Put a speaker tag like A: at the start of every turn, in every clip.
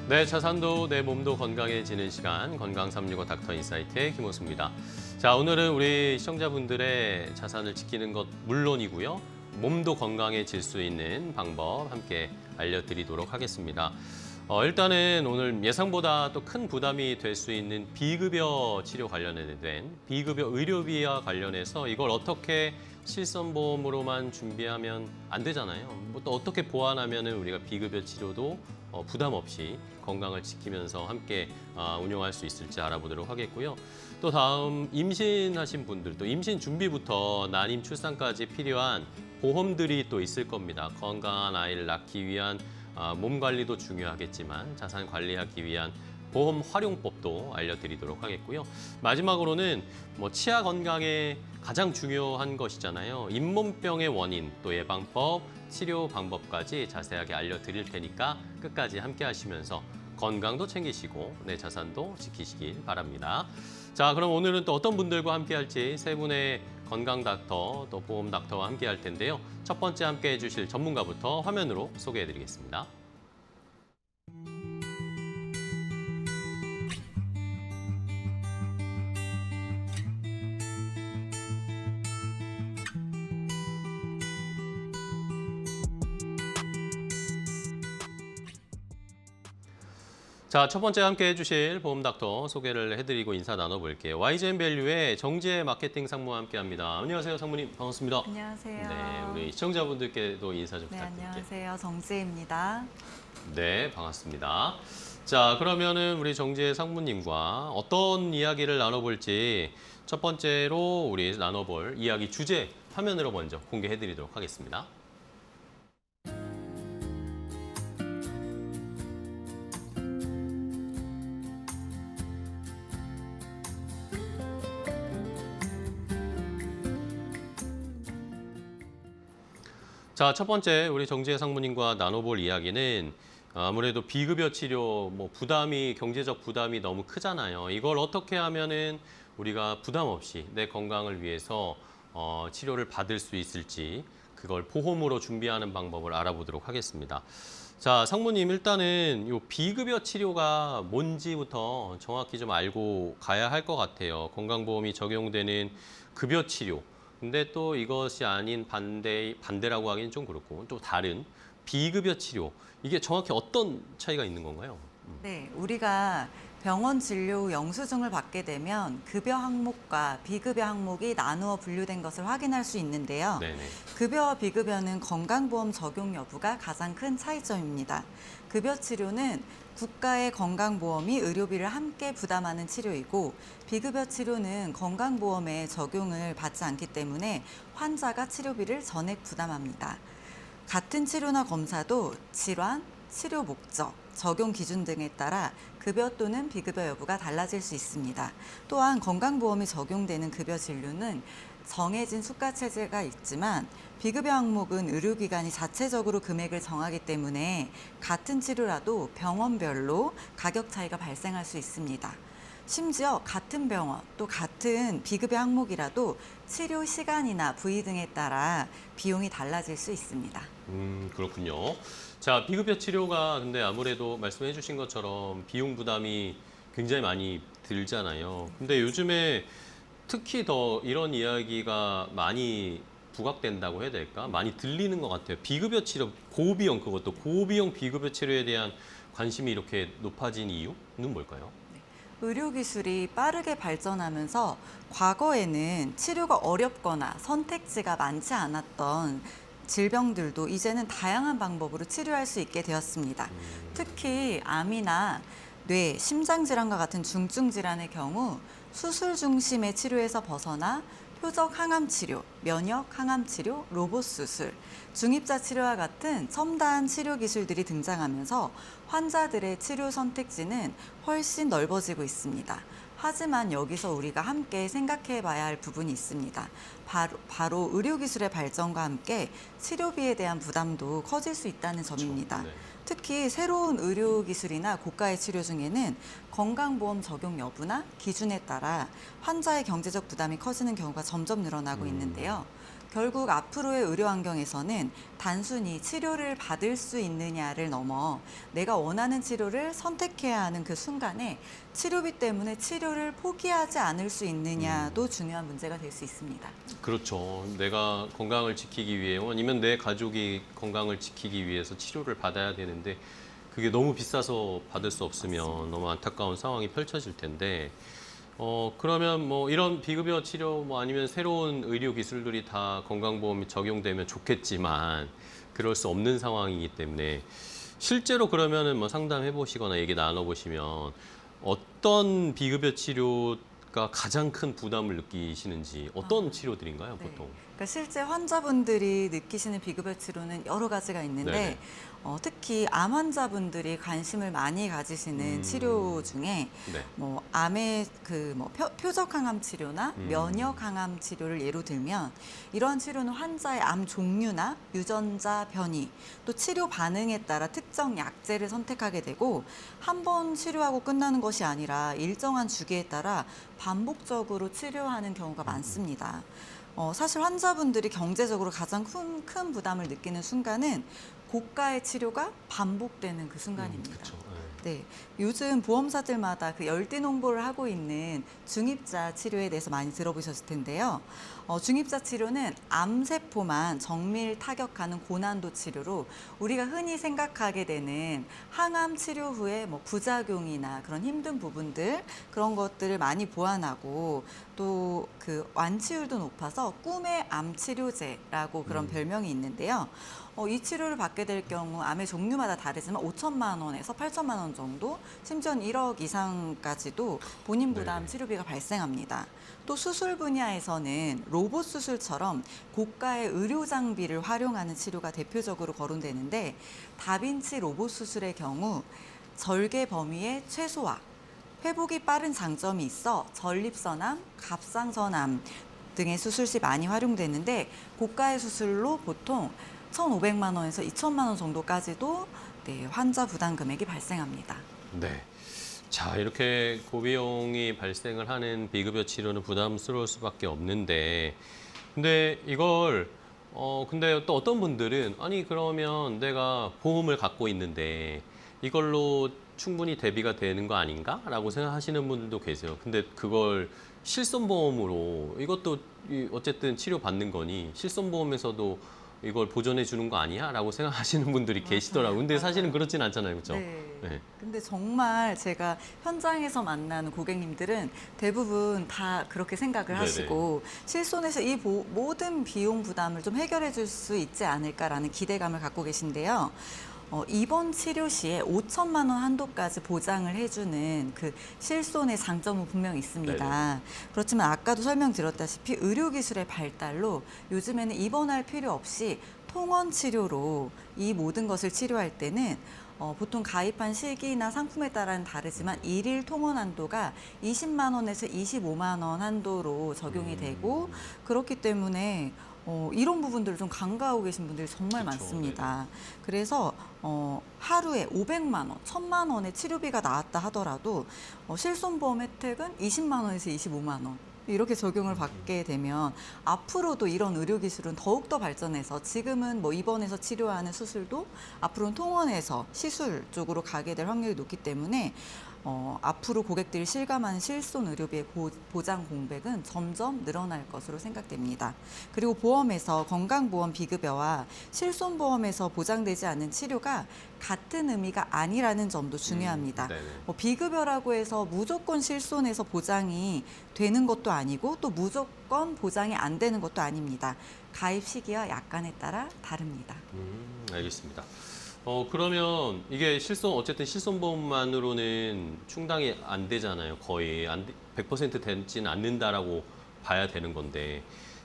A: 내 자산도 내 몸도 건강해지는 시간 건강 365 닥터 인사이트의 김호수입니다. 자, 오늘은 우리 시청자분들의 자산을 지키는 것 물론이고요. 몸도 건강해질 수 있는 방법 함께 알려드리도록 하겠습니다. 일단은 오늘 예상보다 또 큰 부담이 될 수 있는 비급여 치료 관련된 비급여 의료비와 관련해서 이걸 어떻게 실손보험으로만 준비하면 안 되잖아요. 뭐 또 어떻게 보완하면 우리가 비급여 치료도 부담 없이 건강을 지키면서 함께 운용할 수 있을지 알아보도록 하겠고요. 또 다음 임신하신 분들, 또 임신 준비부터 난임 출산까지 필요한 보험들이 또 있을 겁니다. 건강한 아이를 낳기 위한 몸 관리도 중요하겠지만 자산 관리하기 위한 보험 활용법도 알려드리도록 하겠고요. 마지막으로는 치아 건강에 가장 중요한 것이잖아요. 잇몸병의 원인, 또 예방법, 치료 방법까지 자세하게 알려드릴 테니까 끝까지 함께 하시면서 건강도 챙기시고 내 자산도 지키시길 바랍니다. 자, 그럼 오늘은 또 어떤 분들과 함께 할지 세 분의 건강 닥터, 또 보험 닥터와 함께 할 텐데요. 첫 번째 함께 해주실 전문가부터 화면으로 소개해드리겠습니다. 자, 첫 번째 함께 해주실 보험 닥터 소개를 해드리고 인사 나눠볼게요. YGN밸류의 정지혜 마케팅 상무와 함께합니다. 안녕하세요, 상무님. 반갑습니다.
B: 안녕하세요.
A: 네, 우리 시청자분들께도 인사 좀 부탁드릴게요.
B: 안녕하세요. 정지혜입니다.
A: 네, 반갑습니다. 자, 그러면은 우리 정지혜 상무님과 어떤 이야기를 나눠볼지 첫 번째로 우리 나눠볼 이야기 주제 화면으로 먼저 공개해드리도록 하겠습니다. 자, 첫 번째 우리 정지혜 상무님과 나눠볼 이야기는 아무래도 비급여 치료 경제적 부담이 너무 크잖아요. 이걸 어떻게 하면은 우리가 부담 없이 내 건강을 위해서 치료를 받을 수 있을지 그걸 보험으로 준비하는 방법을 알아보도록 하겠습니다. 자, 상무님 일단은 이 비급여 치료가 뭔지부터 정확히 좀 알고 가야 할 것 같아요. 건강보험이 적용되는 급여 치료. 근데 또 이것이 아닌 반대라고 하기는 좀 그렇고 또 다른 비급여 치료. 이게 정확히 어떤 차이가 있는 건가요?
B: 네, 우리가 병원 진료 후 영수증을 받게 되면 급여 항목과 비급여 항목이 나누어 분류된 것을 확인할 수 있는데요.
A: 네네.
B: 급여와 비급여는 건강보험 적용 여부가 가장 큰 차이점입니다. 급여 치료는 국가의 건강보험이 의료비를 함께 부담하는 치료이고 비급여 치료는 건강보험의 적용을 받지 않기 때문에 환자가 치료비를 전액 부담합니다. 같은 치료나 검사도 질환, 치료 목적, 적용 기준 등에 따라 급여 또는 비급여 여부가 달라질 수 있습니다. 또한 건강보험이 적용되는 급여 진료는 정해진 수가 체제가 있지만 비급여 항목은 의료기관이 자체적으로 금액을 정하기 때문에 같은 치료라도 병원별로 가격 차이가 발생할 수 있습니다. 심지어 같은 병원 또 같은 비급여 항목이라도 치료 시간이나 부위 등에 따라 비용이 달라질 수 있습니다.
A: 그렇군요. 자, 비급여 치료가 근데 아무래도 말씀해 주신 것처럼 비용 부담이 굉장히 많이 들잖아요. 근데 요즘에 특히 더 이런 이야기가 많이 부각된다고 해야 될까? 많이 들리는 것 같아요. 비급여 치료, 그것도 고비용 비급여 치료에 대한 관심이 이렇게 높아진 이유는 뭘까요?
B: 의료기술이 빠르게 발전하면서 과거에는 치료가 어렵거나 선택지가 많지 않았던 질병들도 이제는 다양한 방법으로 치료할 수 있게 되었습니다. 특히 암이나 뇌, 심장질환과 같은 중증 질환의 경우 수술 중심의 치료에서 벗어나 표적 항암 치료, 면역 항암 치료, 로봇 수술, 중입자 치료와 같은 첨단 치료 기술들이 등장하면서 환자들의 치료 선택지는 훨씬 넓어지고 있습니다. 하지만 여기서 우리가 함께 생각해 봐야 할 부분이 있습니다. 바로 의료기술의 발전과 함께 치료비에 대한 부담도 커질 수 있다는 점입니다.
A: 네.
B: 특히 새로운 의료기술이나 고가의 치료 중에는 건강보험 적용 여부나 기준에 따라 환자의 경제적 부담이 커지는 경우가 점점 늘어나고 있는데요. 결국 앞으로의 의료 환경에서는 단순히 치료를 받을 수 있느냐를 넘어 내가 원하는 치료를 선택해야 하는 그 순간에 치료비 때문에 치료를 포기하지 않을 수 있느냐도 중요한 문제가 될 수 있습니다.
A: 그렇죠. 내가 건강을 지키기 위해 아니면 내 가족이 건강을 지키기 위해서 치료를 받아야 되는데 그게 너무 비싸서 받을 수 없으면 너무 안타까운 상황이 펼쳐질 텐데 그러면 뭐 이런 비급여 치료 뭐 아니면 새로운 의료 기술들이 다 건강보험이 적용되면 좋겠지만 그럴 수 없는 상황이기 때문에 실제로 그러면은 뭐 상담해 보시거나 얘기 나눠 보시면 어떤 비급여 치료가 가장 큰 부담을 느끼시는지 어떤 치료들인가요,
B: 네.
A: 보통?
B: 그러니까 실제 환자분들이 느끼시는 비급여 치료는 여러 가지가 있는데
A: 네네.
B: 특히 암 환자분들이 관심을 많이 가지시는 치료 중에
A: 네.
B: 뭐 암의 그 뭐 표적 항암 치료나 면역 항암 치료를 예로 들면 이러한 치료는 환자의 암 종류나 유전자 변이 또 치료 반응에 따라 특정 약제를 선택하게 되고 한 번 치료하고 끝나는 것이 아니라 일정한 주기에 따라 반복적으로 치료하는 경우가 많습니다. 사실 환자분들이 경제적으로 가장 큰 부담을 느끼는 순간은 고가의 치료가 반복되는 그 순간입니다.
A: 그렇죠.
B: 네, 요즘 보험사들마다 그 열띤 홍보를 하고 있는 중입자 치료에 대해서 많이 들어보셨을 텐데요. 중입자 치료는 암세포만 정밀 타격하는 고난도 치료로 우리가 흔히 생각하게 되는 항암 치료 후에 뭐 부작용이나 그런 힘든 부분들 그런 것들을 많이 보완하고 또 그 완치율도 높아서 꿈의 암 치료제라고 그런 별명이 있는데요. 이 치료를 받게 될 경우 암의 종류마다 다르지만 5천만 원에서 8천만 원 정도, 심지어는 1억 이상까지도 본인 부담
A: 네네.
B: 치료비가 발생합니다. 또 수술 분야에서는 로봇 수술처럼 고가의 의료 장비를 활용하는 치료가 대표적으로 거론되는데 다빈치 로봇 수술의 경우 절개 범위의 최소화, 회복이 빠른 장점이 있어 전립선암, 갑상선암 등의 수술 시 많이 활용되는데 고가의 수술로 보통 1,500만 원에서 2천만 원 정도까지도 환자 부담 금액이 발생합니다.
A: 네. 자, 이렇게 고비용이 발생을 하는 비급여 치료는 부담스러울 수밖에 없는데, 근데 이걸, 근데 또 어떤 분들은, 아니, 그러면 내가 보험을 갖고 있는데, 이걸로 충분히 대비가 되는 거 아닌가? 라고 생각하시는 분들도 계세요. 근데 그걸 실손보험으로, 이것도 어쨌든 치료받는 거니, 실손보험에서도 이걸 보전해 주는 거 아니야? 라고 생각하시는 분들이 계시더라고요. 근데 사실은 그렇진 않잖아요. 그렇죠?
B: 네. 근데 정말 제가 현장에서 만나는 고객님들은 대부분 다 그렇게 생각을
A: 네네.
B: 하시고 실손에서 이 모든 비용 부담을 좀 해결해 줄 수 있지 않을까라는 기대감을 갖고 계신데요. 입원 치료 시에 5천만 원 한도까지 보장을 해주는 그 실손의 장점은 분명히 있습니다.
A: 네네.
B: 그렇지만 아까도 설명드렸다시피 의료기술의 발달로 요즘에는 입원할 필요 없이 통원 치료로 이 모든 것을 치료할 때는 보통 가입한 시기나 상품에 따라는 다르지만 일일 통원 한도가 20만 원에서 25만 원 한도로 적용이 되고 그렇기 때문에 이런 부분들을 좀 간과하고 계신 분들이 정말
A: 그쵸,
B: 많습니다. 그래서 하루에 500만 원, 1,000만 원의 치료비가 나왔다 하더라도 실손보험 혜택은 20만 원에서 25만 원. 이렇게 적용을 받게 되면 앞으로도 이런 의료기술은 더욱더 발전해서 지금은 뭐 입원해서 치료하는 수술도 앞으로는 통원에서 시술 쪽으로 가게 될 확률이 높기 때문에 앞으로 고객들이 실감하는 실손 의료비의 보장 공백은 점점 늘어날 것으로 생각됩니다. 그리고 보험에서 건강보험 비급여와 실손보험에서 보장되지 않는 치료가 같은 의미가 아니라는 점도 중요합니다.
A: 네네.
B: 비급여라고 해서 무조건 실손에서 보장이 되는 것도 아니고 또 무조건 보장이 안 되는 것도 아닙니다. 가입 시기와 약관에 따라 다릅니다.
A: 알겠습니다. 그러면 이게 어쨌든 실손보험만으로는 충당이 안 되잖아요. 거의 100% 되지는 않는다라고 봐야 되는 건데.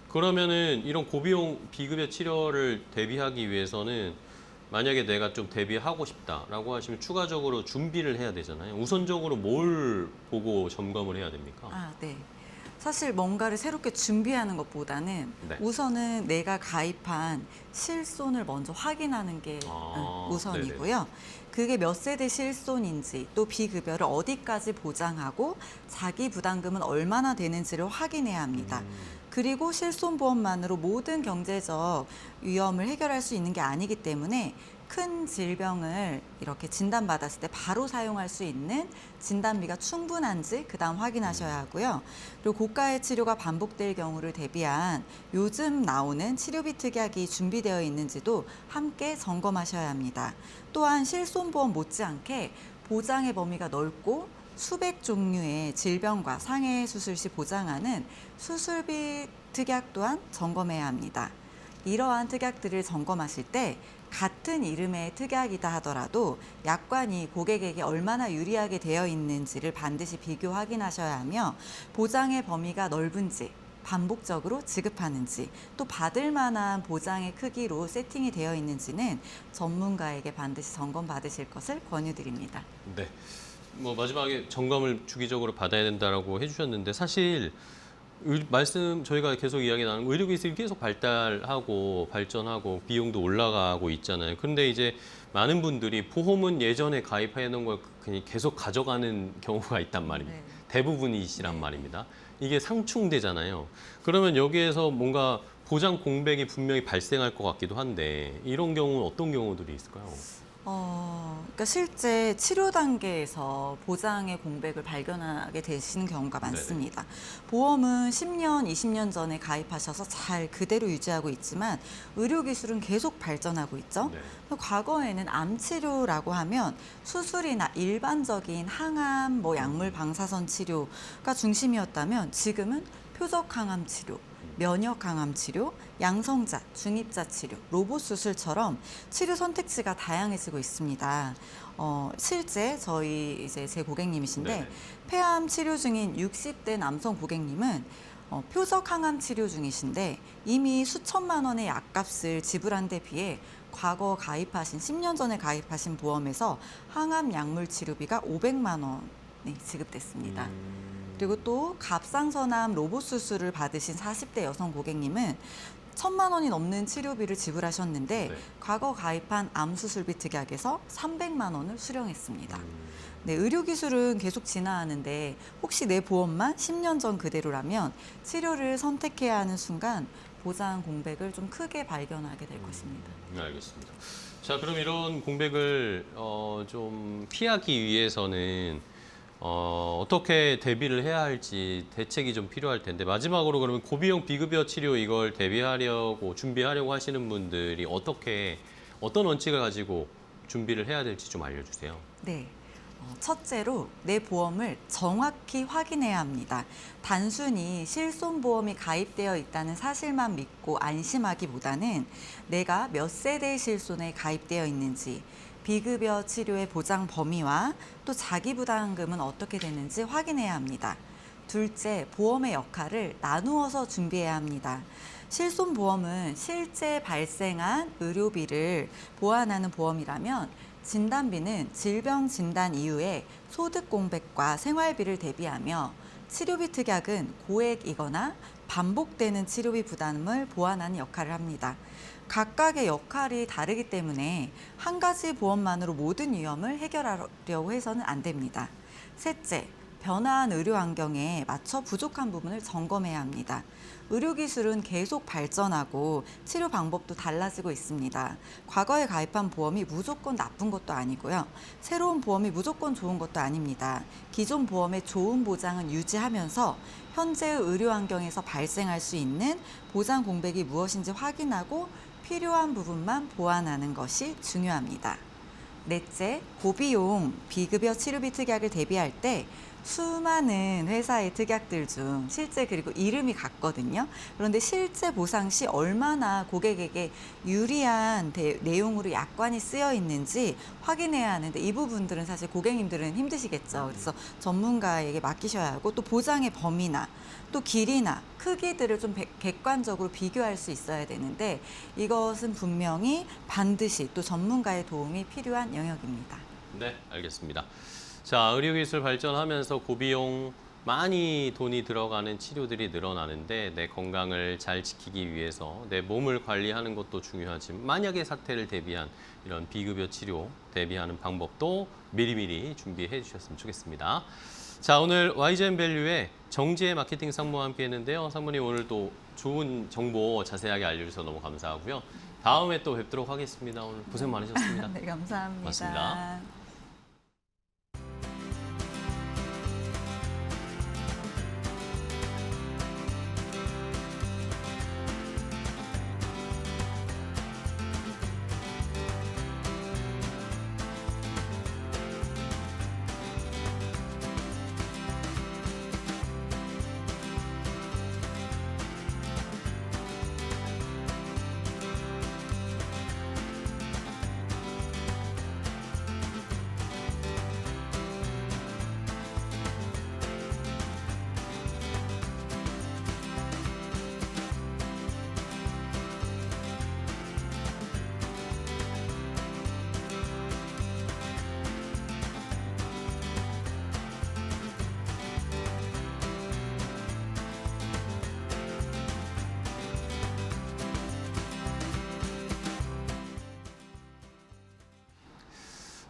A: 그러면은 이런 고비용 비급여 치료를 대비하기 위해서는 만약에 내가 좀 대비하고 싶다라고 하시면 추가적으로 준비를 해야 되잖아요. 우선적으로 뭘 보고 점검을 해야 됩니까?
B: 네. 사실 뭔가를 새롭게 준비하는 것보다는
A: 네.
B: 우선은 내가 가입한 실손을 먼저 확인하는 게 우선이고요. 그게 몇 세대 실손인지 또 비급여를 어디까지 보장하고 자기 부담금은 얼마나 되는지를 확인해야 합니다. 그리고 실손보험만으로 모든 경제적 위험을 해결할 수 있는 게 아니기 때문에 큰 질병을 이렇게 진단받았을 때 바로 사용할 수 있는 진단비가 충분한지 그다음 확인하셔야 하고요. 그리고 고가의 치료가 반복될 경우를 대비한 요즘 나오는 치료비 특약이 준비되어 있는지도 함께 점검하셔야 합니다. 또한 실손보험 못지않게 보장의 범위가 넓고 수백 종류의 질병과 상해 수술 시 보장하는 수술비 특약 또한 점검해야 합니다. 이러한 특약들을 점검하실 때 같은 이름의 특약이다 하더라도 약관이 고객에게 얼마나 유리하게 되어 있는지를 반드시 비교 확인하셔야 하며 보장의 범위가 넓은지 반복적으로 지급하는지 또 받을 만한 보장의 크기로 세팅이 되어 있는지는 전문가에게 반드시 점검 받으실 것을 권유드립니다.
A: 네. 뭐 마지막에 점검을 주기적으로 받아야 된다라고 해주셨는데 사실 말씀 저희가 계속 이야기 나누는 의료기술이 계속 발달하고 발전하고 비용도 올라가고 있잖아요. 그런데 이제 많은 분들이 보험은 예전에 가입해 놓은 걸 그냥 계속 가져가는 경우가 있단 말입니다.
B: 네.
A: 대부분이시란
B: 네.
A: 말입니다. 이게 상충되잖아요. 그러면 여기에서 뭔가 보장 공백이 분명히 발생할 것 같기도 한데 이런 경우는 어떤 경우들이 있을까요?
B: 그러니까 실제 치료 단계에서 보장의 공백을 발견하게 되시는 경우가 많습니다. 보험은 10년, 20년 전에 가입하셔서 잘 그대로 유지하고 있지만 의료기술은 계속 발전하고 있죠.
A: 네.
B: 과거에는 암 치료라고 하면 수술이나 일반적인 항암, 약물 방사선 치료가 중심이었다면 지금은 표적 항암 치료, 면역 강암 치료, 양성자, 중입자 치료, 로봇 수술처럼 치료 선택지가 다양해지고 있습니다. 실제 저희 이제 제 고객님이신데
A: 네네.
B: 폐암 치료 중인 60대 남성 고객님은 표적 항암 치료 중이신데 이미 수천만 원의 약값을 지불한 데 비해 과거 가입하신 10년 전에 가입하신 보험에서 항암 약물 치료비가 500만 원이 지급됐습니다. 그리고 또 갑상선암 로봇 수술을 받으신 40대 여성 고객님은 1,000만 원이 넘는 치료비를 지불하셨는데
A: 네.
B: 과거 가입한 암 수술비 특약에서 300만 원을 수령했습니다. 네, 의료기술은 계속 진화하는데 혹시 내 보험만 10년 전 그대로라면 치료를 선택해야 하는 순간 보장 공백을 좀 크게 발견하게 될 것입니다.
A: 네, 알겠습니다. 자, 그럼 이런 공백을 좀 피하기 위해서는 어떻게 대비를 해야 할지 대책이 좀 필요할 텐데 마지막으로 그러면 고비용 비급여 치료 이걸 대비하려고 준비하려고 하시는 분들이 어떤 원칙을 가지고 준비를 해야 될지 좀 알려주세요.
B: 네. 첫째로 내 보험을 정확히 확인해야 합니다. 단순히 실손보험이 가입되어 있다는 사실만 믿고 안심하기보다는 내가 몇 세대의 실손에 가입되어 있는지, 비급여 치료의 보장 범위와 또 자기부담금은 어떻게 되는지 확인해야 합니다. 둘째, 보험의 역할을 나누어서 준비해야 합니다. 실손보험은 실제 발생한 의료비를 보완하는 보험이라면 진단비는 질병 진단 이후에 소득 공백과 생활비를 대비하며 치료비 특약은 고액이거나 반복되는 치료비 부담을 보완하는 역할을 합니다. 각각의 역할이 다르기 때문에 한 가지 보험만으로 모든 위험을 해결하려고 해서는 안 됩니다. 셋째, 변화한 의료 환경에 맞춰 부족한 부분을 점검해야 합니다. 의료기술은 계속 발전하고 치료 방법도 달라지고 있습니다. 과거에 가입한 보험이 무조건 나쁜 것도 아니고요. 새로운 보험이 무조건 좋은 것도 아닙니다. 기존 보험의 좋은 보장은 유지하면서 현재의 의료 환경에서 발생할 수 있는 보장 공백이 무엇인지 확인하고 필요한 부분만 보완하는 것이 중요합니다. 넷째, 고비용 비급여 치료비 특약을 대비할 때 수많은 회사의 특약들 중 실제 그리고 이름이 같거든요. 그런데 실제 보상 시 얼마나 고객에게 유리한 내용으로 약관이 쓰여 있는지 확인해야 하는데 이 부분들은 사실 고객님들은 힘드시겠죠. 그래서 전문가에게 맡기셔야 하고 또 보장의 범위나 또 길이나 크기들을 좀 객관적으로 비교할 수 있어야 되는데 이것은 분명히 반드시 또 전문가의 도움이 필요한 영역입니다.
A: 네, 알겠습니다. 자, 의료기술 발전하면서 고비용 많이 돈이 들어가는 치료들이 늘어나는데 내 건강을 잘 지키기 위해서 내 몸을 관리하는 것도 중요하지만 만약의 사태를 대비한 이런 비급여 치료 대비하는 방법도 미리미리 준비해 주셨으면 좋겠습니다. 자, 오늘 YGN 밸류의 정지혜 마케팅 상무와 함께 했는데요. 상무님 오늘 또 좋은 정보 자세하게 알려주셔서 너무 감사하고요. 다음에 또 뵙도록 하겠습니다. 오늘 고생 많으셨습니다.
B: 네, 감사합니다.
A: 맞습니다.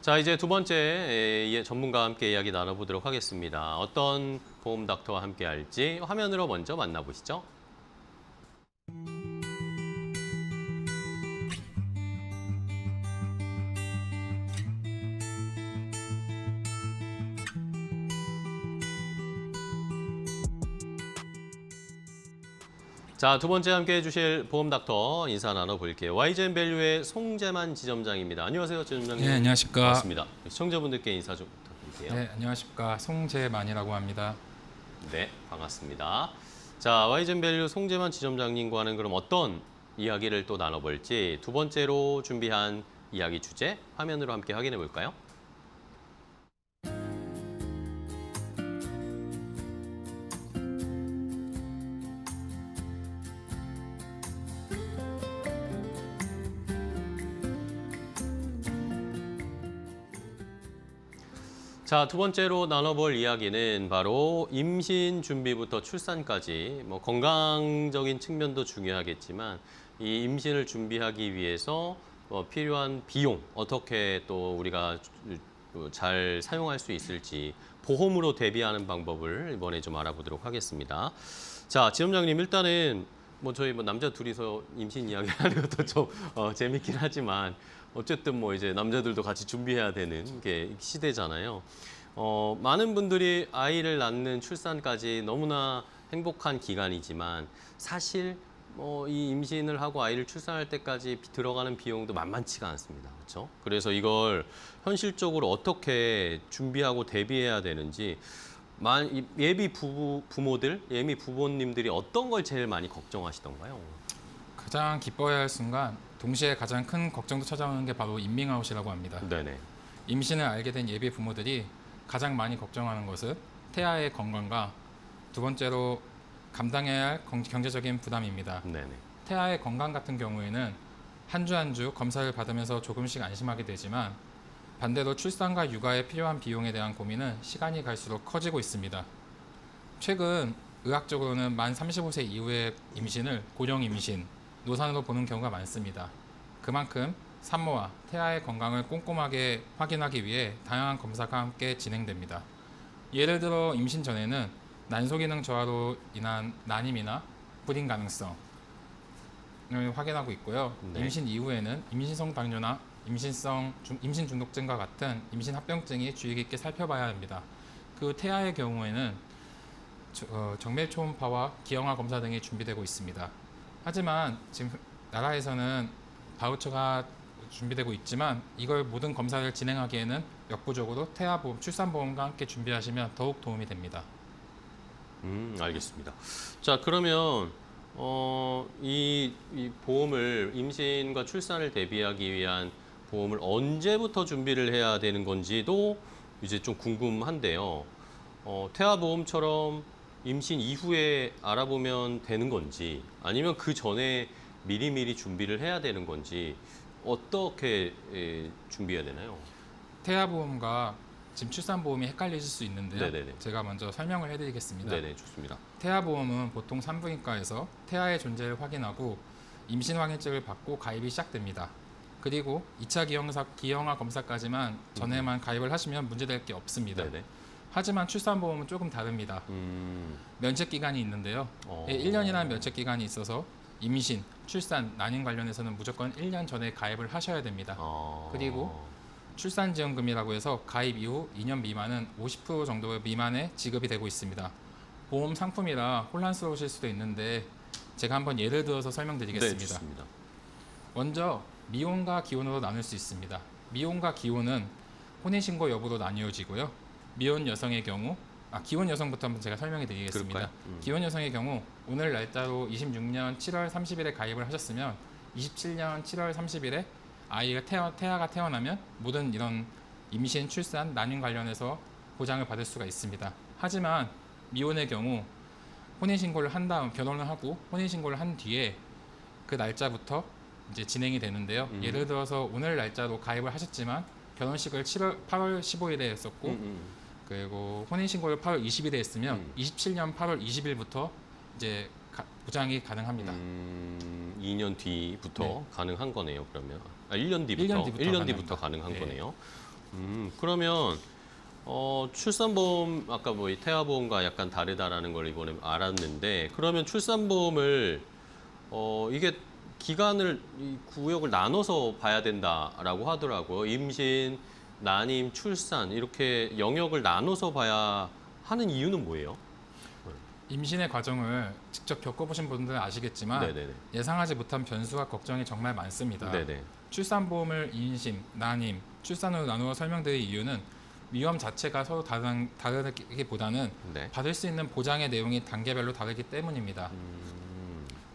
A: 자, 이제 두 번째 전문가와 함께 이야기 나눠보도록 하겠습니다. 어떤 보험 닥터와 함께 할지 화면으로 먼저 만나보시죠. 자, 두 번째 함께 해주실 보험 닥터 인사 나눠볼게요. YGN 밸류의 송재만 지점장입니다. 안녕하세요, 지점장님.
C: 네, 안녕하십니까.
A: 반갑습니다. 시청자분들께 인사 좀 부탁드릴게요.
C: 네, 안녕하십니까. 송재만이라고 합니다.
A: 네, 반갑습니다. 자, YGN 밸류 송재만 지점장님과는 그럼 어떤 이야기를 또 나눠볼지 두 번째로 준비한 이야기 주제 화면으로 함께 확인해 볼까요? 자, 두 번째로 나눠볼 이야기는 바로 임신 준비부터 출산까지 건강적인 측면도 중요하겠지만 이 임신을 준비하기 위해서 필요한 비용 어떻게 또 우리가 잘 사용할 수 있을지 보험으로 대비하는 방법을 이번에 좀 알아보도록 하겠습니다. 자, 지점장님 일단은 저희 남자 둘이서 임신 이야기하는 것도 좀 재밌긴 하지만 어쨌든 이제 남자들도 같이 준비해야 되는 게 시대잖아요. 많은 분들이 아이를 낳는 출산까지 너무나 행복한 기간이지만 사실 이 임신을 하고 아이를 출산할 때까지 들어가는 비용도 만만치가 않습니다. 그렇죠? 그래서 이걸 현실적으로 어떻게 준비하고 대비해야 되는지 예비 부모들, 예비 부모님들이 어떤 걸 제일 많이 걱정하시던가요?
C: 가장 기뻐해야 할 순간 동시에 가장 큰 걱정도 찾아오는 게 바로 임밍아웃이라고 합니다.
A: 네네.
C: 임신을 알게 된 예비 부모들이 가장 많이 걱정하는 것은 태아의 건강과 두 번째로 감당해야 할 경제적인 부담입니다.
A: 네네.
C: 태아의 건강 같은 경우에는 한 주 한 주 검사를 받으면서 조금씩 안심하게 되지만 반대로 출산과 육아에 필요한 비용에 대한 고민은 시간이 갈수록 커지고 있습니다. 최근 의학적으로는 만 35세 이후의 임신을 고령 임신, 노산으로 보는 경우가 많습니다. 그만큼 산모와 태아의 건강을 꼼꼼하게 확인하기 위해 다양한 검사가 함께 진행됩니다. 예를 들어 임신 전에는 난소기능 저하로 인한 난임이나 불임 가능성을 확인하고 있고요.
A: 네.
C: 임신 이후에는 임신성 당뇨나 임신 중독증과 같은 임신 합병증이 주의 깊게 살펴봐야 합니다. 그 태아의 경우에는 정밀 초음파와 기형아 검사 등이 준비되고 있습니다. 하지만 지금 나라에서는 바우처가 준비되고 있지만 이걸 모든 검사를 진행하기에는 역부족으로 태아보험, 출산보험과 함께 준비하시면 더욱 도움이 됩니다.
A: 알겠습니다. 자, 그러면 이 보험을 임신과 출산을 대비하기 위한 보험을 언제부터 준비를 해야 되는 건지도 이제 좀 궁금한데요. 태아보험처럼 임신 이후에 알아보면 되는 건지 아니면 그 전에 미리미리 준비를 해야 되는 건지 어떻게 준비해야 되나요?
C: 태아보험과 지금 출산보험이 헷갈리실 수 있는데요.
A: 네네네.
C: 제가 먼저 설명을 해드리겠습니다.
A: 네네, 좋습니다.
C: 태아보험은 보통 산부인과에서 태아의 존재를 확인하고 임신 확인증을 받고 가입이 시작됩니다. 그리고 2차 기형아 검사까지만 전에만 가입을 하시면 문제될 게 없습니다.
A: 네네.
C: 하지만 출산보험은 조금 다릅니다. 면책 기간이 있는데요. 1년이라는 면책 기간이 있어서 임신, 출산, 난임 관련해서는 무조건 1년 전에 가입을 하셔야 됩니다. 그리고 출산지원금이라고 해서 가입 이후 2년 미만은 50% 정도 미만의 지급이 되고 있습니다. 보험 상품이라 혼란스러우실 수도 있는데 제가 한번 예를 들어서
A: 네,
C: 설명드리겠습니다.
A: 좋습니다.
C: 먼저 미혼과 기혼으로 나눌 수 있습니다. 미혼과 기혼은 혼인신고 여부로 나뉘어지고요. 미혼 여성의 경우, 기혼 여성부터 한번 제가 설명해 드리겠습니다.
A: 그럴까요?
C: 기혼 여성의 경우 오늘 날짜로 26년 7월 30일에 가입을 하셨으면 27년 7월 30일에 아이가 태아가 태어나면 모든 이런 임신, 출산, 난임 관련해서 보장을 받을 수가 있습니다. 하지만 미혼의 경우 혼인신고를 한 다음 결혼을 하고 혼인신고를 한 뒤에 그 날짜부터 이제 진행이 되는데요. 예를 들어서 오늘 날짜로 가입을 하셨지만 결혼식을 8월 15일에 했었고 그리고 혼인신고를 8월 20일에 했으면 27년 8월 20일부터 이제 보장이 가능합니다.
A: 2년 뒤부터
C: 네.
A: 가능한 거네요. 그러면 1년 뒤부터
C: 1년
A: 1년 뒤부터
C: 가능합니다.
A: 가능한
C: 네.
A: 거네요. 그러면 출산보험 아까 뭐 이 태아보험과 약간 다르다라는 걸 이번에 알았는데 그러면 출산보험을 이게 기간을 이 구역을 나눠서 봐야 된다라고 하더라고요. 임신, 난임, 출산 이렇게 영역을 나눠서 봐야 하는 이유는 뭐예요?
C: 임신의 과정을 직접 겪어보신 분들은 아시겠지만
A: 네네네.
C: 예상하지 못한 변수와 걱정이 정말 많습니다.
A: 네네.
C: 출산보험을 임신, 난임, 출산으로 나누어 설명드릴 이유는 위험 자체가 서로 다르기보다는
A: 네.
C: 받을 수 있는 보장의 내용이 단계별로 다르기 때문입니다.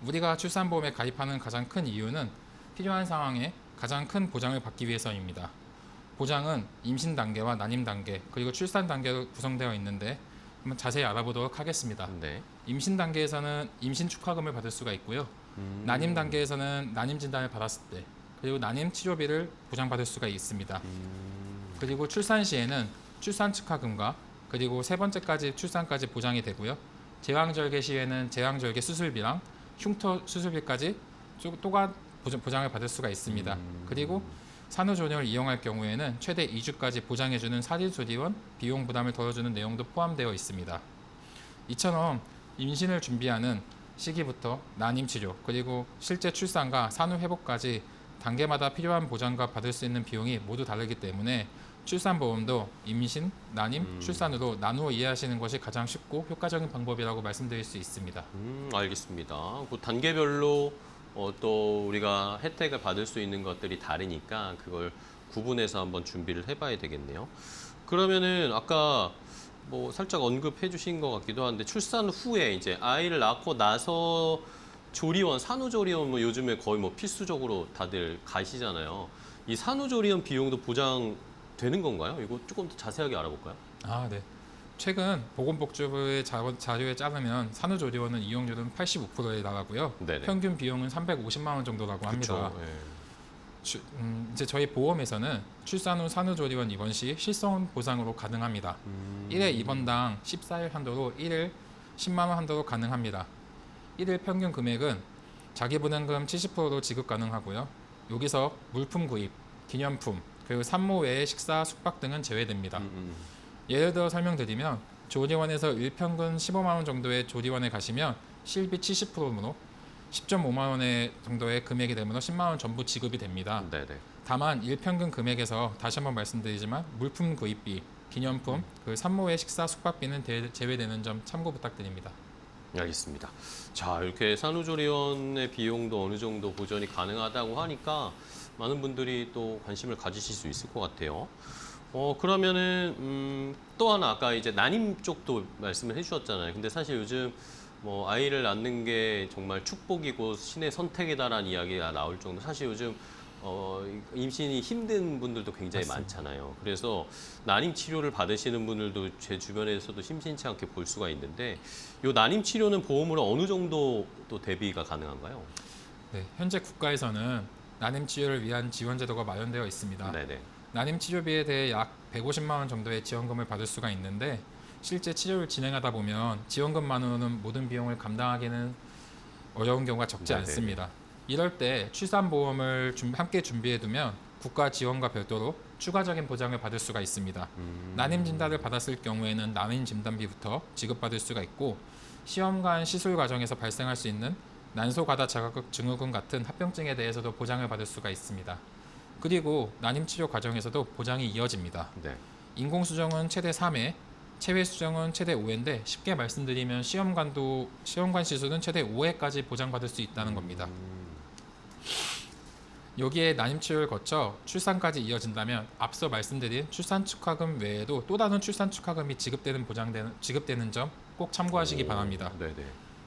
C: 우리가 출산보험에 가입하는 가장 큰 이유는 필요한 상황에 가장 큰 보장을 받기 위해서입니다. 보장은 임신 단계와 난임 단계 그리고 출산 단계로 구성되어 있는데 한번 자세히 알아보도록 하겠습니다.
A: 네.
C: 임신 단계에서는 임신 축하금을 받을 수가 있고요. 난임 단계에서는 난임 진단을 받았을 때 그리고 난임 치료비를 보장받을 수가 있습니다. 그리고 출산 시에는 출산 축하금과 그리고 세 번째까지 출산까지 보장이 되고요. 제왕절개 시에는 제왕절개 수술비랑 흉터 수술비까지 또한 보장을 받을 수가 있습니다. 그리고 산후조리원을 이용할 경우에는 최대 2주까지 보장해주는 사진조리원 비용 부담을 덜어주는 내용도 포함되어 있습니다. 이처럼 임신을 준비하는 시기부터 난임치료 그리고 실제 출산과 산후회복까지 단계마다 필요한 보장과 받을 수 있는 비용이 모두 다르기 때문에 출산보험도 임신, 난임, 출산으로 나누어 이해하시는 것이 가장 쉽고 효과적인 방법이라고 말씀드릴 수 있습니다.
A: 알겠습니다. 그 단계별로 또 우리가 혜택을 받을 수 있는 것들이 다르니까 그걸 구분해서 한번 준비를 해봐야 되겠네요. 그러면은 아까 뭐 살짝 언급해 주신 것 같기도 한데 출산 후에 이제 아이를 낳고 나서 조리원, 산후조리원 뭐 요즘에 거의 뭐 필수적으로 다들 가시잖아요. 이 산후조리원 비용도 보장되는 건가요? 이거 조금 더 자세하게 알아볼까요?
C: 네. 최근 보건복지부의 자료에 따르면 산후조리원은 이용률은 85%에 달하고요.
A: 네네.
C: 평균 비용은 350만 원 정도라고 합니다.
A: 그쵸. 예.
C: 이제 저희 보험에서는 출산 후 산후조리원 입원 시 실손 보상으로 가능합니다. 1회 입원당 14일 한도로 1일 10만 원 한도로 가능합니다. 1일 평균 금액은 자기부담금 70%로 지급 가능하고요. 여기서 물품 구입, 기념품, 그리고 산모 외의 식사, 숙박 등은 제외됩니다. 예를 들어 설명드리면 조리원에서 일평균 15만 원 정도의 조리원에 가시면 실비 70%로 10.5만 원의 정도의 금액이 되므로 10만 원 전부 지급이 됩니다.
A: 네네.
C: 다만 일평균 금액에서 다시 한번 말씀드리지만 물품 구입비, 기념품, 그 산모의 식사, 숙박비는 제외되는 점 참고 부탁드립니다.
A: 알겠습니다. 자, 이렇게 산후조리원의 비용도 어느 정도 보전이 가능하다고 하니까 많은 분들이 또 관심을 가지실 수 있을 것 같아요. 그러면은 또 하나 아까 이제 난임 쪽도 말씀을 해주셨잖아요. 근데 사실 요즘 뭐 아이를 낳는 게 정말 축복이고 신의 선택이다라는 이야기가 나올 정도. 사실 요즘 임신이 힘든 분들도 굉장히
C: 맞습니다.
A: 많잖아요. 그래서 난임 치료를 받으시는 분들도 제 주변에서도 심심치 않게 볼 수가 있는데, 이 난임 치료는 보험으로 어느 정도 또 대비가 가능한가요?
C: 네, 현재 국가에서는 난임 치료를 위한 지원 제도가 마련되어 있습니다.
A: 네네.
C: 난임 치료비에 대해 약 150만 원 정도의 지원금을 받을 수가 있는데 실제 치료를 진행하다 보면 지원금만으로는 모든 비용을 감당하기는 어려운 경우가 적지
A: 네네.
C: 않습니다. 이럴 때 출산보험을 함께 준비해두면 국가 지원과 별도로 추가적인 보장을 받을 수가 있습니다. 난임 진단을 받았을 경우에는 난임 진단비부터 지급받을 수가 있고 시험관 시술 과정에서 발생할 수 있는 난소 과다 자가극 증후군 같은 합병증에 대해서도 보장을 받을 수가 있습니다. 그리고 난임 치료 과정에서도 보장이 이어집니다.
A: 네.
C: 인공 수정은 최대 3회, 체외 수정은 최대 5회인데 쉽게 말씀드리면 시험관 시술은 최대 5회까지 보장받을 수 있다는 겁니다. 여기에 난임 치료를 거쳐 출산까지 이어진다면 앞서 말씀드린 출산 축하금 외에도 또 다른 출산 축하금이 지급되는 점 꼭 참고하시기 바랍니다.
A: 네네.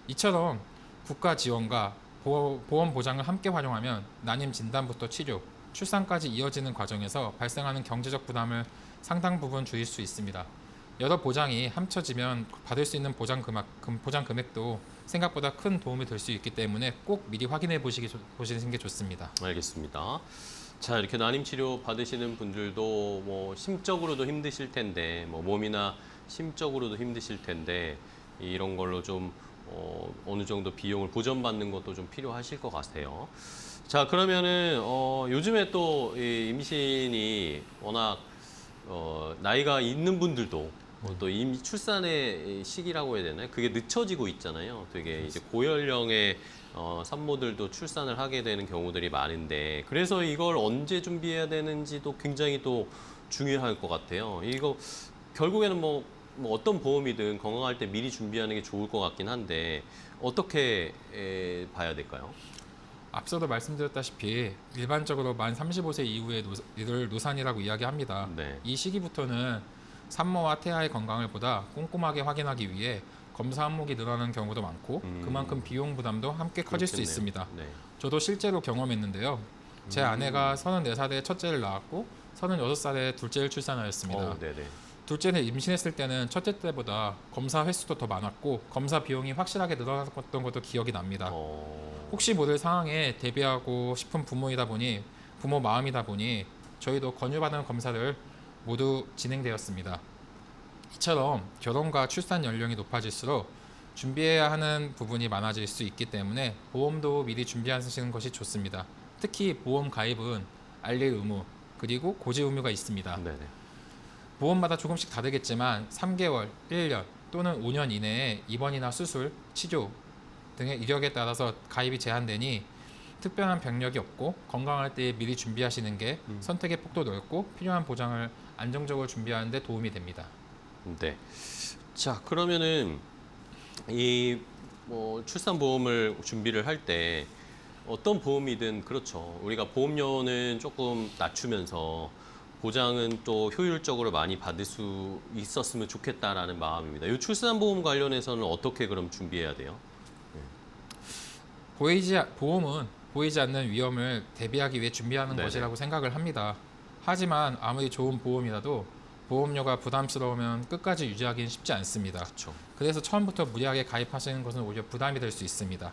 C: 이처럼 국가 지원과 보험 보장을 함께 활용하면 난임 진단부터 치료, 출산까지 이어지는 과정에서 발생하는 경제적 부담을 상당 부분 줄일 수 있습니다. 여러 보장이 합쳐지면 받을 수 있는 보장 금액도 생각보다 큰 도움이 될 수 있기 때문에 꼭 미리 확인해 보시는 게 좋습니다.
A: 알겠습니다. 자, 이렇게 난임 치료 받으시는 분들도 뭐 심적으로도 힘드실 텐데, 뭐 몸이나 심적으로도 힘드실 텐데 이런 걸로 좀 어느 정도 비용을 보전받는 것도 좀 필요하실 것 같아요. 자, 그러면은 요즘에 또 이 임신이 워낙 나이가 있는 분들도 또 출산의 시기라고 해야 되나요? 그게 늦춰지고 있잖아요. 되게 이제 고연령의 산모들도 출산을 하게 되는 경우들이 많은데 그래서 이걸 언제 준비해야 되는지도 굉장히 또 중요할 것 같아요. 이거 결국에는 뭐 어떤 보험이든 건강할 때 미리 준비하는 게 좋을 것 같긴 한데 어떻게 봐야 될까요?
C: 앞서도 말씀드렸다시피 일반적으로 만 35세 이후에 이를 노산이라고 이야기합니다.
A: 네.
C: 이 시기부터는 산모와 태아의 건강을 보다 꼼꼼하게 확인하기 위해 검사 항목이 늘어나는 경우도 많고 그만큼 비용 부담도 함께 커질 수
A: 그렇겠네요.
C: 있습니다.
A: 네.
C: 저도 실제로 경험했는데요. 제 아내가 34살에 첫째를 낳았고 36살에 둘째를 출산하였습니다.
A: 네네.
C: 둘째를 임신했을 때는 첫째 때보다 검사 횟수도 더 많았고 검사 비용이 확실하게 늘어났던 것도 기억이 납니다. 혹시 모를 상황에 대비하고 싶은 부모 마음이다 보니 저희도 권유받은 검사를 모두 진행되었습니다. 이처럼 결혼과 출산 연령이 높아질수록 준비해야 하는 부분이 많아질 수 있기 때문에 보험도 미리 준비하시는 것이 좋습니다. 특히 보험 가입은 알릴 의무 그리고 고지 의무가 있습니다.
A: 네네.
C: 보험마다 조금씩 다르겠지만 3개월, 1년 또는 5년 이내에 입원이나 수술, 치료 등의 이력에 따라서 가입이 제한되니 특별한 병력이 없고 건강할 때 미리 준비하시는 게 선택의 폭도 넓고 필요한 보장을 안정적으로 준비하는 데 도움이 됩니다.
A: 네. 자, 그러면은 이 출산보험을 준비를 할 때 어떤 보험이든 그렇죠. 우리가 보험료는 조금 낮추면서 보장은 또 효율적으로 많이 받을 수 있었으면 좋겠다라는 마음입니다. 이 출산보험 관련해서는 어떻게 그럼 준비해야 돼요?
C: 보험은 보이지 않는 위험을 대비하기 위해 준비하는
A: 네네.
C: 것이라고 생각을 합니다. 하지만 아무리 좋은 보험이라도 보험료가 부담스러우면 끝까지 유지하기는 쉽지 않습니다.
A: 그렇죠.
C: 그래서 처음부터 무리하게 가입하시는 것은 오히려 부담이 될 수 있습니다.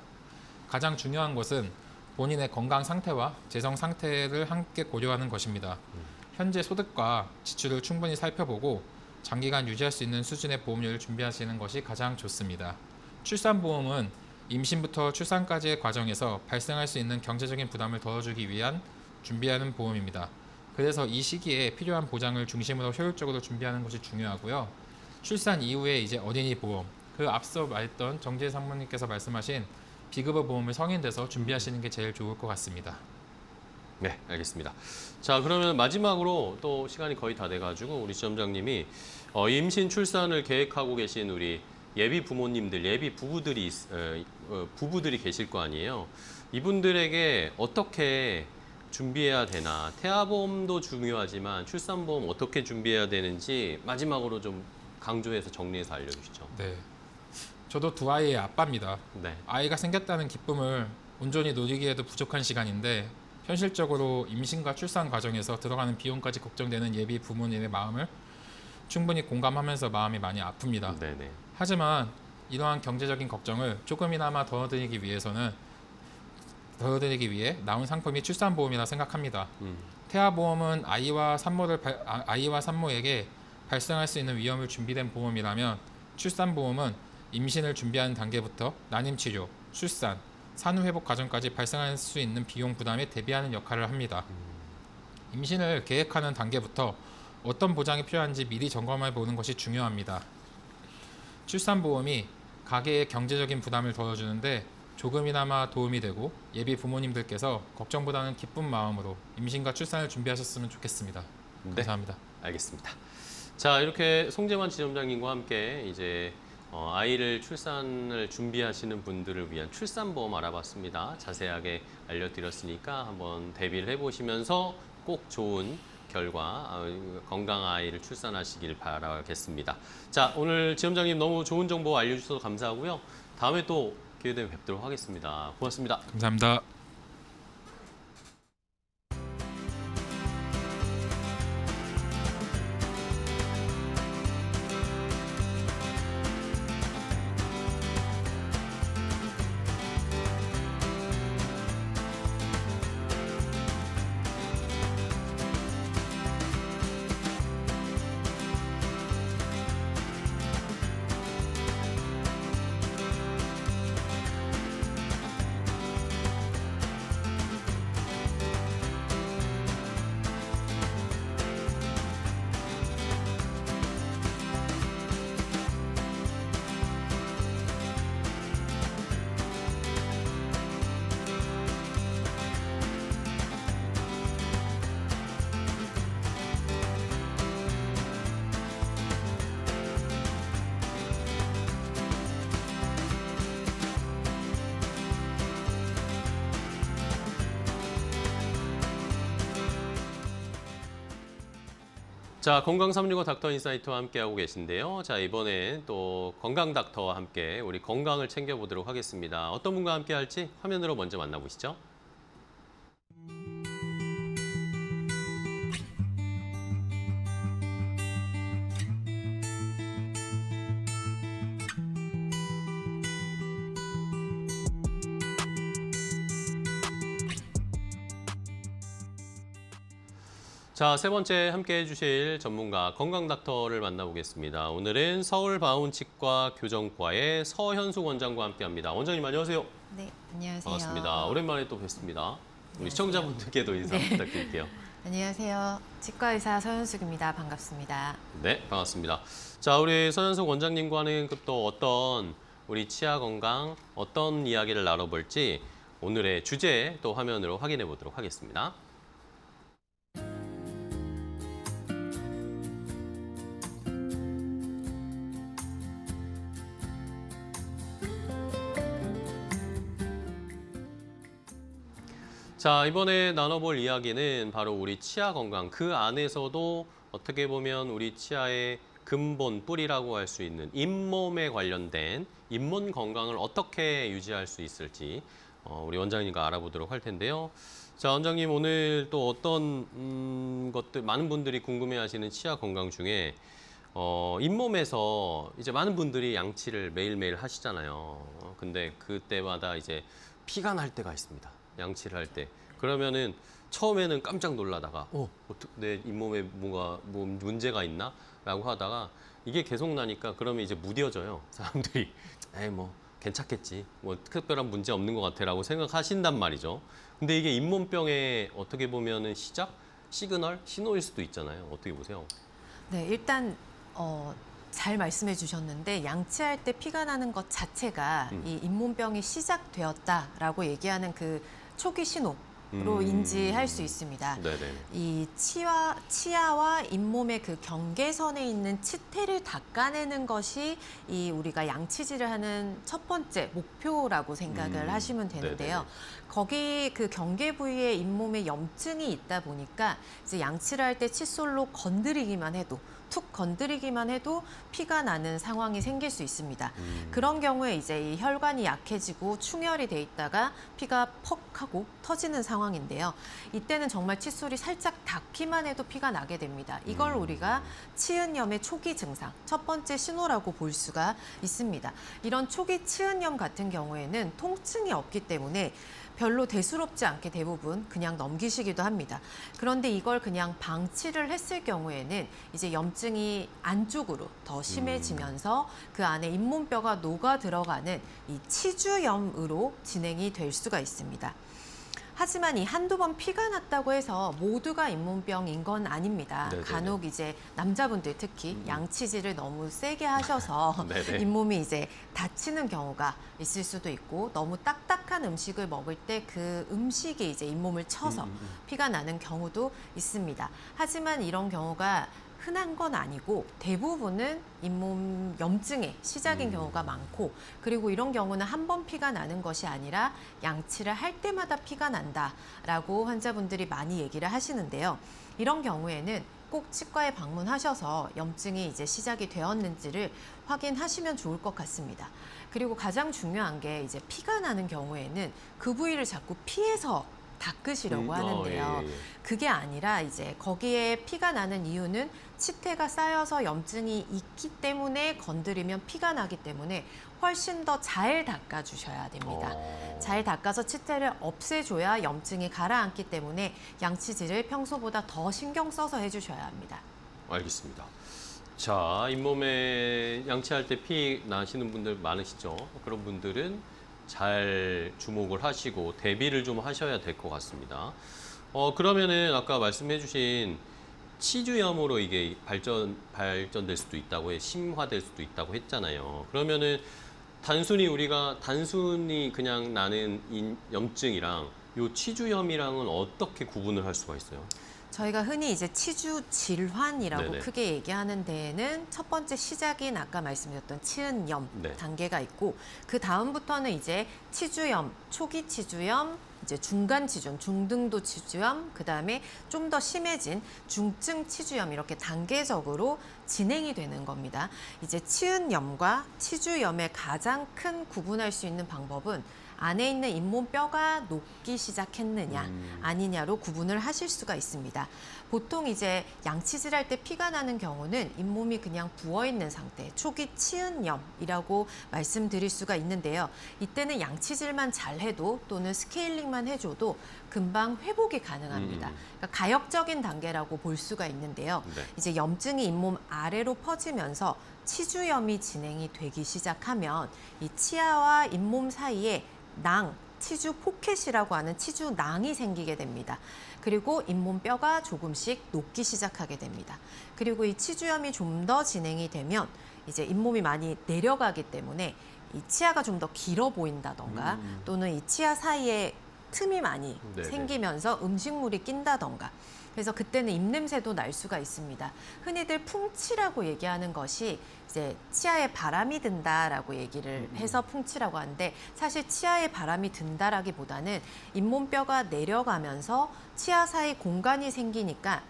C: 가장 중요한 것은 본인의 건강 상태와 재정 상태를 함께 고려하는 것입니다. 현재 소득과 지출을 충분히 살펴보고 장기간 유지할 수 있는 수준의 보험료를 준비하시는 것이 가장 좋습니다. 출산보험은 임신부터 출산까지의 과정에서 발생할 수 있는 경제적인 부담을 덜어주기 위한 준비하는 보험입니다. 그래서 이 시기에 필요한 보장을 중심으로 효율적으로 준비하는 것이 중요하고요. 출산 이후에 이제 어린이 보험, 그 앞서 말했던 정재 상무님께서 말씀하신 비급여 보험을 성인 돼서 준비하시는 게 제일 좋을 것 같습니다.
A: 네, 알겠습니다. 자, 그러면 마지막으로 또 시간이 거의 다 돼가지고 우리 지점장님이 임신 출산을 계획하고 계신 우리 예비 부모님들, 예비 부부들이 계실 거 아니에요. 이분들에게 어떻게 준비해야 되나? 태아보험도 중요하지만 출산보험 어떻게 준비해야 되는지 마지막으로 좀 강조해서 정리해서 알려주시죠.
C: 네, 저도 두 아이의 아빠입니다.
A: 네.
C: 아이가 생겼다는 기쁨을 온전히 누리기에도 부족한 시간인데 현실적으로 임신과 출산 과정에서 들어가는 비용까지 걱정되는 예비 부모님의 마음을 충분히 공감하면서 마음이 많이 아픕니다.
A: 네네.
C: 하지만 이러한 경제적인 걱정을 조금이나마 덜어드리기 위해 나온 상품이 출산보험이라 생각합니다. 태아보험은 아이와 산모에게 발생할 수 있는 위험을 준비된 보험이라면 출산보험은 임신을 준비하는 단계부터 난임치료, 출산, 산후회복 과정까지 발생할 수 있는 비용 부담에 대비하는 역할을 합니다. 임신을 계획하는 단계부터 어떤 보장이 필요한지 미리 점검해 보는 것이 중요합니다. 출산보험이 가계의 경제적인 부담을 덜어주는데 조금이나마 도움이 되고 예비 부모님들께서 걱정보다는 기쁜 마음으로 임신과 출산을 준비하셨으면 좋겠습니다.
A: 네.
C: 감사합니다.
A: 알겠습니다. 자, 이렇게 송재만 지점장님과 함께 이제 아이를 출산을 준비하시는 분들을 위한 출산보험 알아봤습니다. 자세하게 알려드렸으니까 한번 대비를 해보시면서 꼭 좋은 결과, 건강한 아이를 출산하시길 바라겠습니다. 자, 오늘 지점장님 너무 좋은 정보 알려주셔서 감사하고요. 다음에 또 기회 되면 뵙도록 하겠습니다. 고맙습니다.
C: 감사합니다.
A: 자, 건강 365 닥터 인사이트와 함께하고 계신데요. 자, 이번엔 또 건강 닥터와 함께 우리 건강을 챙겨보도록 하겠습니다. 어떤 분과 함께 할지 화면으로 먼저 만나보시죠. 자, 세 번째 함께 해주실 전문가 건강 닥터를 만나보겠습니다. 오늘은 서울바운치과 교정과의 서현숙 원장과 함께합니다. 원장님 안녕하세요.
D: 네, 안녕하세요.
A: 반갑습니다. 오랜만에 또 뵙습니다. 우리 시청자분들께도 인사 부탁드릴게요.
D: 안녕하세요. 치과의사 서현숙입니다. 반갑습니다.
A: 네, 반갑습니다. 자, 우리 서현숙 원장님과는 또 어떤 우리 치아 건강 어떤 이야기를 나눠볼지 오늘의 주제 또 화면으로 확인해 보도록 하겠습니다. 자, 이번에 나눠볼 이야기는 바로 우리 치아 건강, 그 안에서도 어떻게 보면 우리 치아의 근본, 뿌리라고 할 수 있는 잇몸에 관련된 잇몸 건강을 어떻게 유지할 수 있을지 우리 원장님과 알아보도록 할 텐데요. 자, 원장님 오늘 또 어떤 것들, 많은 분들이 궁금해하시는 치아 건강 중에 잇몸에서 이제 많은 분들이 양치를 매일매일 하시잖아요. 근데 그때마다 이제 피가 날 때가 있습니다. 양치를 할 때. 그러면은 처음에는 깜짝 놀라다가 내 잇몸에 뭐 문제가 있나? 라고 하다가 이게 계속 나니까 그러면 이제 무뎌져요. 사람들이 에이 뭐 괜찮겠지. 뭐 특별한 문제 없는 것 같아 라고 생각하신단 말이죠. 근데 이게 잇몸병의 어떻게 보면은 시작? 시그널? 신호일 수도 있잖아요. 어떻게 보세요?
D: 네, 일단 잘 말씀해 주셨는데 양치할 때 피가 나는 것 자체가 이 잇몸병이 시작되었다라고 얘기하는 그 초기 신호로 인지할 수 있습니다.
A: 네네.
D: 이 치아와 잇몸의 그 경계선에 있는 치태를 닦아내는 것이 이 우리가 양치질을 하는 첫 번째 목표라고 생각을 하시면 되는데요.
A: 네네.
D: 거기 그 경계 부위에 잇몸에 염증이 있다 보니까 이제 양치를 할 때 칫솔로 건드리기만 해도 툭 건드리기만 해도 피가 나는 상황이 생길 수 있습니다. 그런 경우에 이제 이 혈관이 약해지고 충혈이 돼 있다가 피가 퍽 하고 터지는 상황인데요. 이때는 정말 칫솔이 살짝 닿기만 해도 피가 나게 됩니다. 이걸 우리가 치은염의 초기 증상, 첫 번째 신호라고 볼 수가 있습니다. 이런 초기 치은염 같은 경우에는 통증이 없기 때문에 별로 대수롭지 않게 대부분 그냥 넘기시기도 합니다. 그런데 이걸 그냥 방치를 했을 경우에는 이제 염증이 안쪽으로 더 심해지면서 그 안에 잇몸뼈가 녹아 들어가는 이 치주염으로 진행이 될 수가 있습니다. 하지만 이 한두 번 피가 났다고 해서 모두가 잇몸병인 건 아닙니다.
A: 네네네.
D: 간혹 이제 남자분들 특히 양치질을 너무 세게 하셔서
A: 네네.
D: 잇몸이 이제 다치는 경우가 있을 수도 있고, 너무 딱딱한 음식을 먹을 때 그 음식이 이제 잇몸을 쳐서 피가 나는 경우도 있습니다. 하지만 이런 경우가 흔한 건 아니고 대부분은 잇몸 염증의 시작인 경우가 많고, 그리고 이런 경우는 한 번 피가 나는 것이 아니라 양치를 할 때마다 피가 난다라고 환자분들이 많이 얘기를 하시는데요. 이런 경우에는 꼭 치과에 방문하셔서 염증이 이제 시작이 되었는지를 확인하시면 좋을 것 같습니다. 그리고 가장 중요한 게 이제 피가 나는 경우에는 그 부위를 자꾸 피해서 닦으시려고 하는데요.
A: 예.
D: 그게 아니라 이제 거기에 피가 나는 이유는 치태가 쌓여서 염증이 있기 때문에 건드리면 피가 나기 때문에 훨씬 더 잘 닦아주셔야 됩니다. 잘 닦아서 치태를 없애줘야 염증이 가라앉기 때문에 양치질을 평소보다 더 신경 써서 해주셔야 합니다.
A: 알겠습니다. 자, 잇몸에 양치할 때 피 나시는 분들 많으시죠? 그런 분들은 잘 주목을 하시고 대비를 좀 하셔야 될 것 같습니다. 그러면은 아까 말씀해 주신 치주염으로 이게 발전될 수도 있다고 심화될 수도 있다고 했잖아요. 그러면은 단순히 그냥 나는 염증이랑 요 치주염이랑은 어떻게 구분을 할 수가 있어요?
D: 저희가 흔히 이제 치주 질환이라고
A: 네네.
D: 크게 얘기하는 데에는 첫 번째 시작인 아까 말씀드렸던 치은염
A: 네.
D: 단계가 있고, 그 다음부터는 이제 치주염, 초기 치주염, 이제 중간 치주염, 중등도 치주염, 그 다음에 좀 더 심해진 중증 치주염, 이렇게 단계적으로 진행이 되는 겁니다. 이제 치은염과 치주염의 가장 큰 구분할 수 있는 방법은 안에 있는 잇몸뼈가 녹기 시작했느냐 아니냐로 구분을 하실 수가 있습니다. 보통 이제 양치질할 때 피가 나는 경우는 잇몸이 그냥 부어있는 상태, 초기 치은염이라고 말씀드릴 수가 있는데요. 이때는 양치질만 잘해도 또는 스케일링만 해줘도 금방 회복이 가능합니다. 그러니까 가역적인 단계라고 볼 수가 있는데요.
A: 네.
D: 이제 염증이 잇몸 아래로 퍼지면서 치주염이 진행이 되기 시작하면 이 치아와 잇몸 사이에 치주 포켓이라고 하는 치주 낭이 생기게 됩니다. 그리고 잇몸뼈가 조금씩 녹기 시작하게 됩니다. 그리고 이 치주염이 좀 더 진행이 되면 이제 잇몸이 많이 내려가기 때문에 이 치아가 좀 더 길어 보인다던가 또는 이 치아 사이에 틈이 많이
A: 네네.
D: 생기면서 음식물이 낀다던가, 그래서 그때는 입냄새도 날 수가 있습니다. 흔히들 풍치라고 얘기하는 것이 이제 치아에 바람이 든다라고 얘기를 해서 풍치라고 하는데, 사실 치아에 바람이 든다라기보다는 잇몸뼈가 내려가면서 치아 사이 공간이 생기니까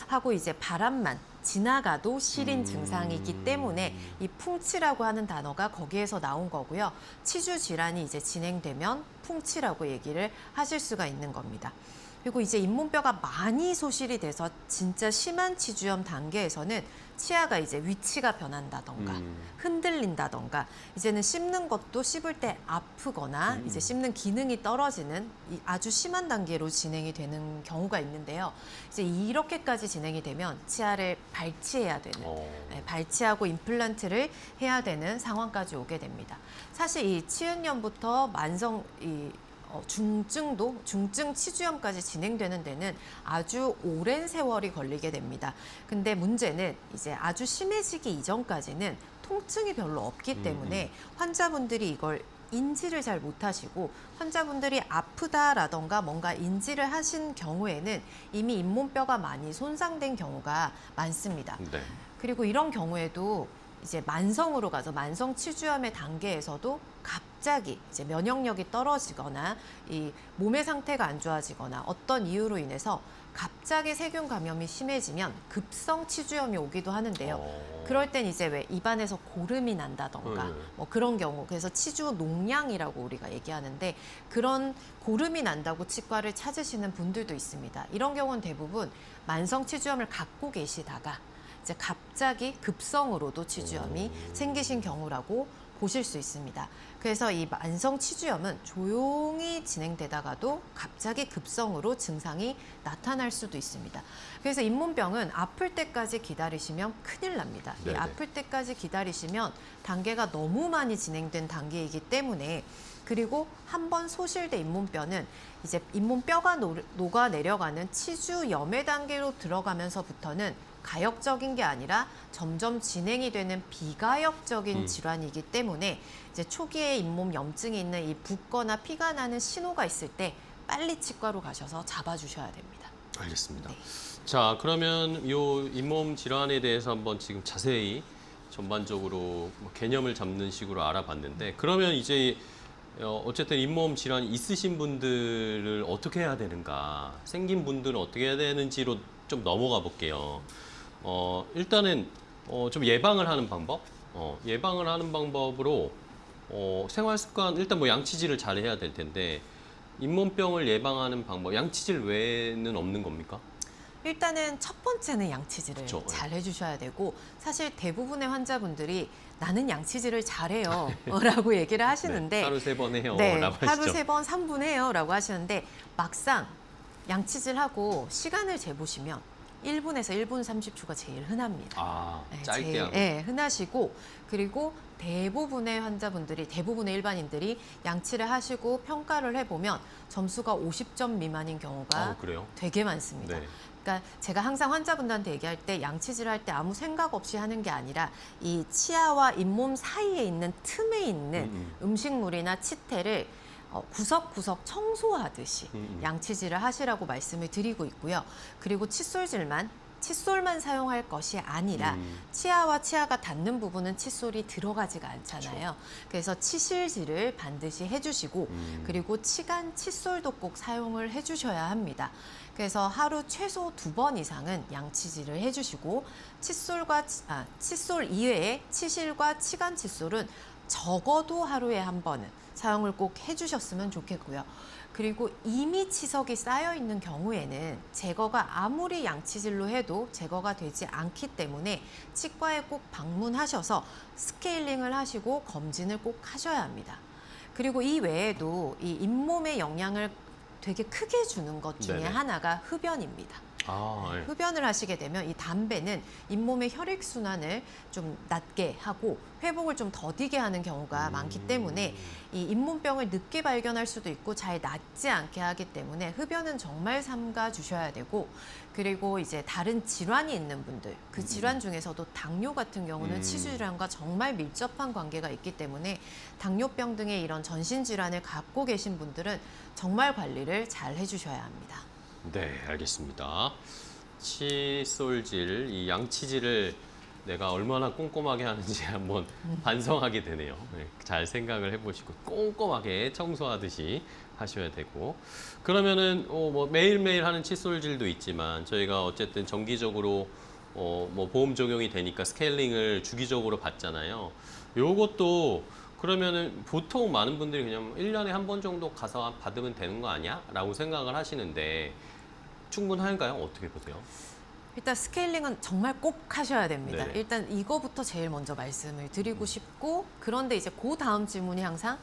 D: 하고 이제 바람만 지나가도 시린 증상이기 때문에 이 풍치라고 하는 단어가 거기에서 나온 거고요. 치주 질환이 이제 진행되면 풍치라고 얘기를 하실 수가 있는 겁니다. 그리고 이제 잇몸뼈가 많이 소실이 돼서 진짜 심한 치주염 단계에서는 치아가 이제 위치가 변한다던가 흔들린다던가, 이제는 씹는 것도 씹을 때 아프거나 이제 씹는 기능이 떨어지는 아주 심한 단계로 진행이 되는 경우가 있는데요. 이제 이렇게까지 진행이 되면 치아를 발치해야 되는, 발치하고 임플란트를 해야 되는 상황까지 오게 됩니다. 사실 이 치은염부터 중증 치주염까지 진행되는 데는 아주 오랜 세월이 걸리게 됩니다. 근데 문제는 이제 아주 심해지기 이전까지는 통증이 별로 없기 때문에 환자분들이 이걸 인지를 잘 못하시고, 환자분들이 아프다라던가 뭔가 인지를 하신 경우에는 이미 잇몸뼈가 많이 손상된 경우가 많습니다.
A: 네.
D: 그리고 이런 경우에도 이제 만성으로 가서 만성 치주염의 단계에서도 갑자기 이제 면역력이 떨어지거나 이 몸의 상태가 안 좋아지거나 어떤 이유로 인해서 갑자기 세균 감염이 심해지면 급성 치주염이 오기도 하는데요. 그럴 땐 이제 왜 입안에서 고름이 난다던가 뭐 그런 경우, 그래서 치주 농량이라고 우리가 얘기하는데, 그런 고름이 난다고 치과를 찾으시는 분들도 있습니다. 이런 경우는 대부분 만성 치주염을 갖고 계시다가 이제 갑자기 급성으로도 치주염이 생기신 경우라고 보실 수 있습니다. 그래서 이 만성 치주염은 조용히 진행되다가도 갑자기 급성으로 증상이 나타날 수도 있습니다. 그래서 잇몸병은 아플 때까지 기다리시면 큰일 납니다. 이
A: 네네.
D: 아플 때까지 기다리시면 단계가 너무 많이 진행된 단계이기 때문에 그리고 한 번 소실된 잇몸뼈는 이제 잇몸뼈가 녹아 내려가는 치주 염해 단계로 들어가면서부터는 가역적인 게 아니라 점점 진행이 되는 비가역적인 질환이기 때문에 이제 초기에 잇몸 염증이 있는 이 붓거나 피가 나는 신호가 있을 때 빨리 치과로 가셔서 잡아주셔야 됩니다.
A: 알겠습니다.
D: 네.
A: 자, 그러면 요 잇몸 질환에 대해서 한번 지금 자세히 전반적으로 뭐 개념을 잡는 식으로 알아봤는데, 그러면 이제 어쨌든 잇몸 질환이 있으신 분들을 어떻게 해야 되는가, 생긴 분들은 어떻게 해야 되는지로 좀 넘어가 볼게요. 일단은 좀 예방을 하는 방법, 예방을 하는 방법으로 생활 습관, 일단 뭐 양치질을 잘 해야 될 텐데, 잇몸병을 예방하는 방법, 양치질 외에는 없는 겁니까?
D: 일단은 첫 번째는 양치질을
A: 그쵸,
D: 잘 해주셔야 되고, 사실 대부분의 환자분들이 나는 양치질을 잘해요 라고 얘기를 하시는데
A: 네, 하루 3번 해요.
D: 네,
A: 라고
D: 하루
A: 하시죠.
D: 3번 3분 해요 라고 하시는데, 막상 양치질하고 시간을 재보시면 1분에서 1분 30초가 제일 흔합니다.
A: 아,
D: 네,
A: 짧게
D: 제일,
A: 하고.
D: 네, 흔하시고, 그리고 대부분의 환자분들이, 대부분의 일반인들이 양치를 하시고 평가를 해보면 점수가 50점 미만인 경우가
A: 그래요?
D: 되게 많습니다.
A: 네.
D: 그러니까 제가 항상 환자분들한테 얘기할 때 양치질 할 때 아무 생각 없이 하는 게 아니라 이 치아와 잇몸 사이에 있는 틈에 있는 음식물이나 치태를 구석구석 청소하듯이 양치질을 하시라고 말씀을 드리고 있고요. 그리고 칫솔만 사용할 것이 아니라 치아와 치아가 닿는 부분은 칫솔이 들어가지가 않잖아요. 그래서 치실질을 반드시 해주시고, 그리고 치간 칫솔도 꼭 사용을 해주셔야 합니다. 그래서 하루 최소 2번 이상은 양치질을 해주시고, 칫솔 이외에 치실과 치간 칫솔은 적어도 하루에 한 번은 사용을 꼭 해주셨으면 좋겠고요. 그리고 이미 치석이 쌓여 있는 경우에는 제거가 아무리 양치질로 해도 제거가 되지 않기 때문에 치과에 꼭 방문하셔서 스케일링을 하시고 검진을 꼭 하셔야 합니다. 그리고 이 외에도 이 잇몸에 영향을 되게 크게 주는 것 중에
A: 네네.
D: 하나가 흡연입니다.
A: 아, 예.
D: 흡연을 하시게 되면 이 담배는 잇몸의 혈액순환을 좀 낮게 하고 회복을 좀 더디게 하는 경우가 많기 때문에 이 잇몸병을 늦게 발견할 수도 있고 잘 낫지 않게 하기 때문에 흡연은 정말 삼가 주셔야 되고, 그리고 이제 다른 질환이 있는 분들, 그 질환 중에서도 당뇨 같은 경우는 치주 질환과 정말 밀접한 관계가 있기 때문에 당뇨병 등의 이런 전신 질환을 갖고 계신 분들은 정말 관리를 잘 해주셔야 합니다.
A: 네, 알겠습니다. 칫솔질, 이 양치질을 내가 얼마나 꼼꼼하게 하는지 한번 반성하게 되네요. 네, 잘 생각을 해보시고 꼼꼼하게 청소하듯이 하셔야 되고, 그러면은 뭐 매일매일 하는 칫솔질도 있지만 저희가 어쨌든 정기적으로 뭐 보험 적용이 되니까 스케일링을 주기적으로 받잖아요. 요것도 그러면은 보통 많은 분들이 그냥 1년에 한 번 정도 가서 받으면 되는 거 아니야? 라고 생각을 하시는데 충분한가요? 어떻게 보세요?
D: 일단 스케일링은 정말 꼭 하셔야 됩니다.
A: 네.
D: 일단 이거부터 제일 먼저 말씀을 드리고 싶고, 그런데 이제 그 다음 질문이 항상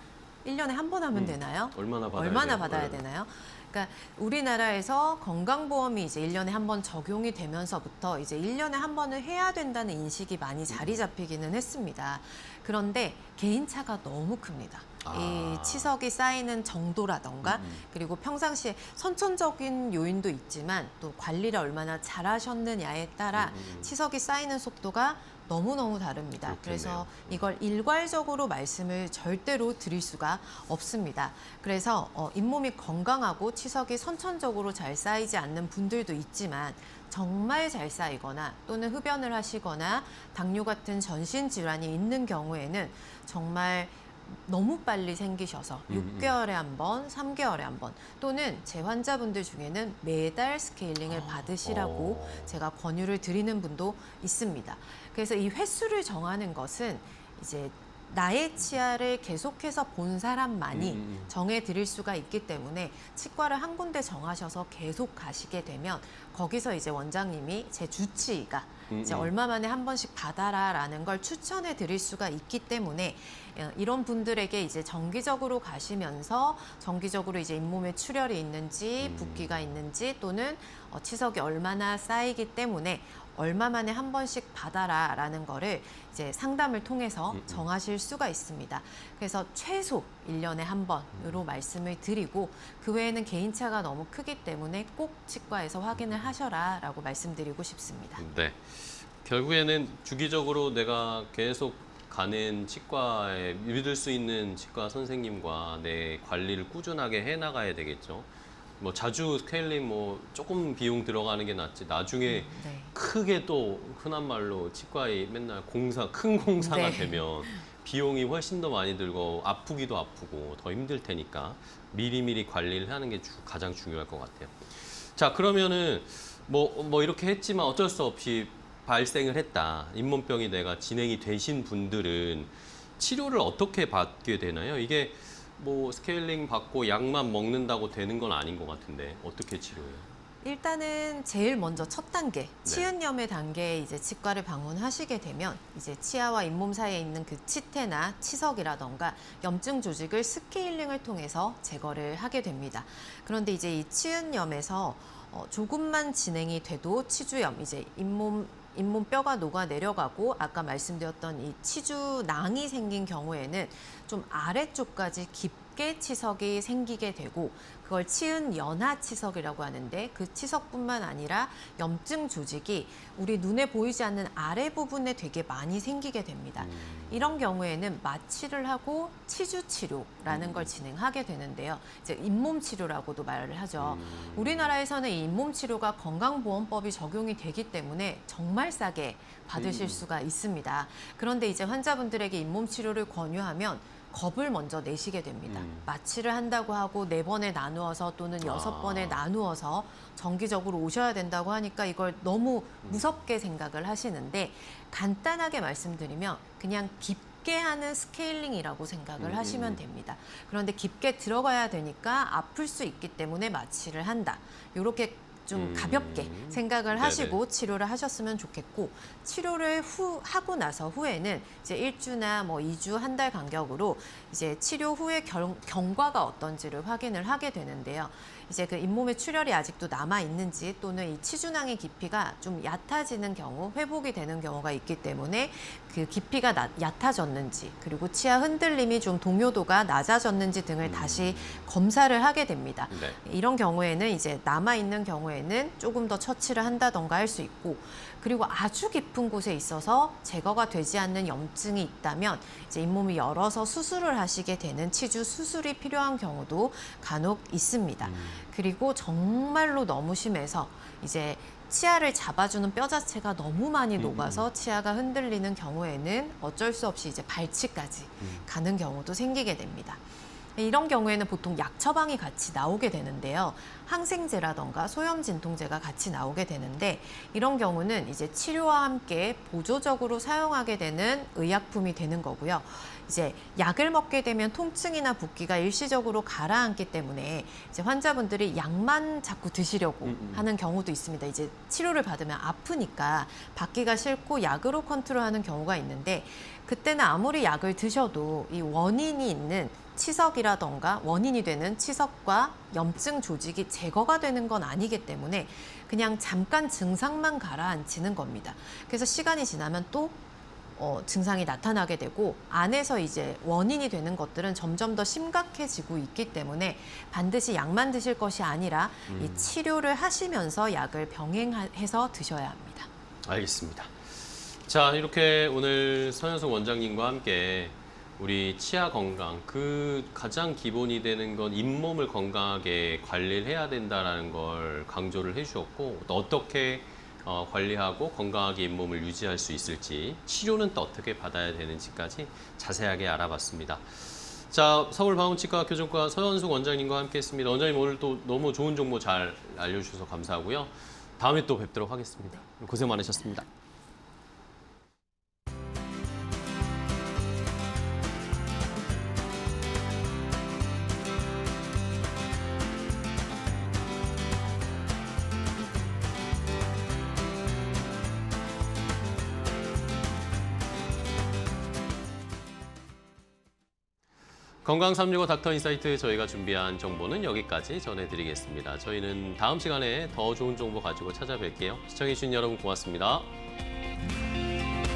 D: 1년에 한 번 하면 되나요?
A: 얼마나 받아야
D: 얼마나
A: 돼요?
D: 받아야
A: 네.
D: 되나요? 그러니까 우리나라에서 건강보험이 이제 1년에 한 번 적용이 되면서부터 이제 1년에 한 번을 해야 된다는 인식이 많이 자리 잡히기는 했습니다. 그런데 개인차가 너무 큽니다. 이 치석이 쌓이는 정도라던가, 그리고 평상시에 선천적인 요인도 있지만 또 관리를 얼마나 잘하셨느냐에 따라 치석이 쌓이는 속도가 너무너무 다릅니다.
A: 그렇겠네요.
D: 그래서 이걸 일괄적으로 말씀을 절대로 드릴 수가 없습니다. 그래서 잇몸이 건강하고 치석이 선천적으로 잘 쌓이지 않는 분들도 있지만, 정말 잘 쌓이거나 또는 흡연을 하시거나 당뇨 같은 전신 질환이 있는 경우에는 정말 너무 빨리 생기셔서 6개월에 한 번, 3개월에 한 번, 또는 제 환자분들 중에는 매달 스케일링을 받으시라고 제가 권유를 드리는 분도 있습니다. 그래서 이 횟수를 정하는 것은 이제 나의 치아를 계속해서 본 사람만이 정해 드릴 수가 있기 때문에 치과를 한 군데 정하셔서 계속 가시게 되면 거기서 이제 원장님이 제 주치의가 이제 얼마 만에 한 번씩 받아라라는 걸 추천해 드릴 수가 있기 때문에 이런 분들에게 이제 정기적으로 가시면서 정기적으로 이제 잇몸에 출혈이 있는지 붓기가 있는지 또는 치석이 얼마나 쌓이기 때문에 얼마 만에 한 번씩 받아라라는 거를 이제 상담을 통해서 정하실 수가 있습니다. 그래서 최소 1년에 한 번으로 말씀을 드리고 그 외에는 개인차가 너무 크기 때문에 꼭 치과에서 확인을 하셔라라고 말씀드리고 싶습니다.
A: 네. 결국에는 주기적으로 내가 계속 가는 치과에 믿을 수 있는 치과 선생님과 내 관리를 꾸준하게 해 나가야 되겠죠. 뭐 자주 스케일링 뭐 조금 비용 들어가는 게 낫지. 나중에
D: 네.
A: 크게 또 흔한 말로 치과에 맨날 큰 공사가
D: 네.
A: 되면 비용이 훨씬 더 많이 들고 아프기도 아프고 더 힘들 테니까 미리미리 관리를 하는 게 가장 중요할 것 같아요. 자, 그러면은 뭐 이렇게 했지만 어쩔 수 없이 발생을 했다. 잇몸병이 내가 진행이 되신 분들은 치료를 어떻게 받게 되나요? 이게 뭐 스케일링 받고 약만 먹는다고 되는 건 아닌 것 같은데 어떻게 치료해요?
D: 일단은 제일 먼저 첫 단계, 치은염의 단계에 이제 치과를 방문하시게 되면 이제 치아와 잇몸 사이에 있는 그 치태나 치석이라던가 염증 조직을 스케일링을 통해서 제거를 하게 됩니다. 그런데 이제 이 치은염에서 조금만 진행이 돼도 치주염, 이제 잇몸 뼈가 녹아 내려가고 아까 말씀드렸던 이 치주낭이 생긴 경우에는 좀 아래쪽까지 깊게 치석이 생기게 되고 그걸 치은연화 치석이라고 하는데 그 치석뿐만 아니라 염증 조직이 우리 눈에 보이지 않는 아래 부분에 되게 많이 생기게 됩니다. 이런 경우에는 마취를 하고 치주 치료라는 걸 진행하게 되는데요. 이제 잇몸 치료라고도 말을 하죠. 우리나라에서는 이 잇몸 치료가 건강보험법이 적용이 되기 때문에 정말 싸게 받으실 수가 있습니다. 그런데 이제 환자분들에게 잇몸 치료를 권유하면 겁을 먼저 내시게 됩니다. 마취를 한다고 하고 4번에 나누어서 또는 6번에 나누어서 정기적으로 오셔야 된다고 하니까 이걸 너무 무섭게 생각을 하시는데 간단하게 말씀드리면 그냥 깊게 하는 스케일링이라고 생각을 하시면 됩니다. 그런데 깊게 들어가야 되니까 아플 수 있기 때문에 마취를 한다. 이렇게 좀 가볍게 생각을 하시고 치료를 하셨으면 좋겠고 치료를 하고 나서 후에는 이제 1주나 뭐 2주, 한 달 간격으로 이제 치료 후에 경과가 어떤지를 확인을 하게 되는데요. 이제 그 잇몸에 출혈이 아직도 남아 있는지 또는 이 치주낭의 깊이가 좀 얕아지는 경우, 회복이 되는 경우가 있기 때문에 그 깊이가 얕아졌는지 그리고 치아 흔들림이 좀 동요도가 낮아졌는지 등을 다시 검사를 하게 됩니다.
A: 네.
D: 이런 경우에는 이제 남아 있는 경우에는 조금 더 처치를 한다던가 할 수 있고 그리고 아주 깊은 곳에 있어서 제거가 되지 않는 염증이 있다면 이제 잇몸을 열어서 수술을 하시게 되는 치주 수술이 필요한 경우도 간혹 있습니다. 그리고 정말로 너무 심해서 이제 치아를 잡아주는 뼈 자체가 너무 많이 녹아서 치아가 흔들리는 경우에는 어쩔 수 없이 이제 발치까지 가는 경우도 생기게 됩니다. 이런 경우에는 보통 약 처방이 같이 나오게 되는데요. 항생제라던가 소염 진통제가 같이 나오게 되는데 이런 경우는 이제 치료와 함께 보조적으로 사용하게 되는 의약품이 되는 거고요. 이제 약을 먹게 되면 통증이나 붓기가 일시적으로 가라앉기 때문에 이제 환자분들이 약만 자꾸 드시려고 하는 경우도 있습니다. 이제 치료를 받으면 아프니까 받기가 싫고 약으로 컨트롤하는 경우가 있는데 그때는 아무리 약을 드셔도 이 원인이 있는 치석이라던가 원인이 되는 치석과 염증 조직이 제거가 되는 건 아니기 때문에 그냥 잠깐 증상만 가라앉히는 겁니다. 그래서 시간이 지나면 또 증상이 나타나게 되고 안에서 이제 원인이 되는 것들은 점점 더 심각해지고 있기 때문에 반드시 약만 드실 것이 아니라 이 치료를 하시면서 약을 병행해서 드셔야 합니다.
A: 알겠습니다. 자, 이렇게 오늘 서현숙 원장님과 함께 우리 치아 건강, 그 가장 기본이 되는 건 잇몸을 건강하게 관리를 해야 된다는 걸 강조를 해주셨고 또 어떻게 관리하고 건강하게 잇몸을 유지할 수 있을지 치료는 또 어떻게 받아야 되는지까지 자세하게 알아봤습니다. 자, 서울방음치과 교정과 서현숙 원장님과 함께했습니다. 원장님 오늘 또 너무 좋은 정보 잘 알려주셔서 감사하고요. 다음에 또 뵙도록 하겠습니다. 고생 많으셨습니다. 건강 365 닥터 인사이트 저희가 준비한 정보는 여기까지 전해드리겠습니다. 저희는 다음 시간에 더 좋은 정보 가지고 찾아뵐게요. 시청해주신 여러분 고맙습니다.